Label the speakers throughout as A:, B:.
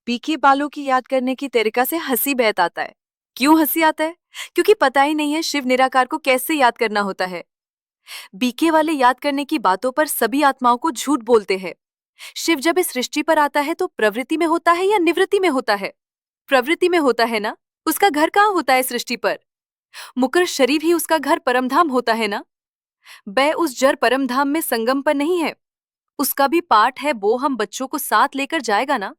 A: पीके बालों की याद करने की तरीका से हंसी बहत आता है। क्यों हंसी आता है? क्योंकि पता ही नहीं है शिव निराकार को कैसे याद करना होता है। बीके वाले याद करने की बातों पर सभी आत्माओं को झूठ बोलते हैं। शिव जब इस सृष्टि पर आता है तो प्रवृत्ति में होता है या निवृत्ति में होता है? प्रवृत्ति में होता है ना। उसका घर कहाँ होता है सृष्टि पर? मुकर शरीर ही उसका घर परमधाम होता है ना। वह उस जर परमधाम में संगम पर नहीं है। उसका भी पाठ है, वो हम बच्चों को साथ लेकर जाएगा ना।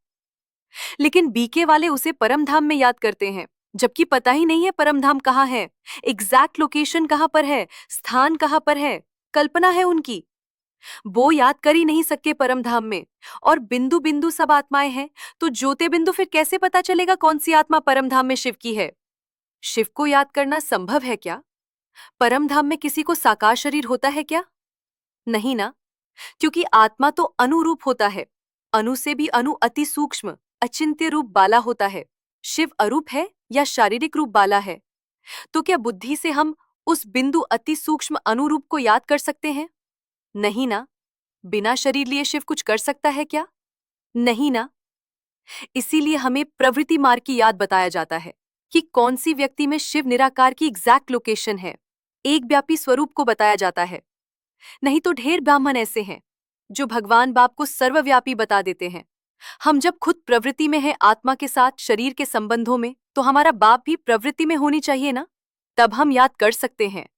A: लेकिन बीके वाले उसे परमधाम में याद करते हैं, जबकि पता ही नहीं है परमधाम कहाँ है, एग्जैक्ट लोकेशन कहाँ पर है, स्थान कहाँ पर है। कल्पना है उनकी। वो याद कर ही नहीं सके परमधाम में। और बिंदु बिंदु सब आत्माएं हैं, तो ज्योति बिंदु फिर कैसे पता चलेगा कौन सी आत्मा परमधाम में शिव की है? शिव को याद करना संभव है क्या? परमधाम में किसी को साकार शरीर होता है क्या? नहीं ना। क्योंकि आत्मा तो अनुरूप होता है। अणु से भी अणु अति सूक्ष्म अचिंत्य रूप बाला होता है। शिव अरूप है या शारीरिक रूप बाला है? तो क्या बुद्धि से हम उस बिंदु अति सूक्ष्म अनुरूप को याद कर सकते हैं? नहीं ना। बिना शरीर लिए शिव कुछ कर सकता है क्या? नहीं ना। इसीलिए हमें प्रवृत्ति मार्ग की याद बताया जाता है कि कौन सी व्यक्ति में शिव निराकार की एग्जैक्ट लोकेशन है। एक व्यापी स्वरूप को बताया जाता है। नहीं तो ढेर ब्राह्मण ऐसे हैं जो भगवान बाप को सर्वव्यापी बता देते हैं। हम जब खुद प्रवृत्ति में हैं आत्मा के साथ शरीर के संबंधों में, तो हमारा बाप भी प्रवृत्ति में होनी चाहिए ना। तब हम याद कर सकते हैं।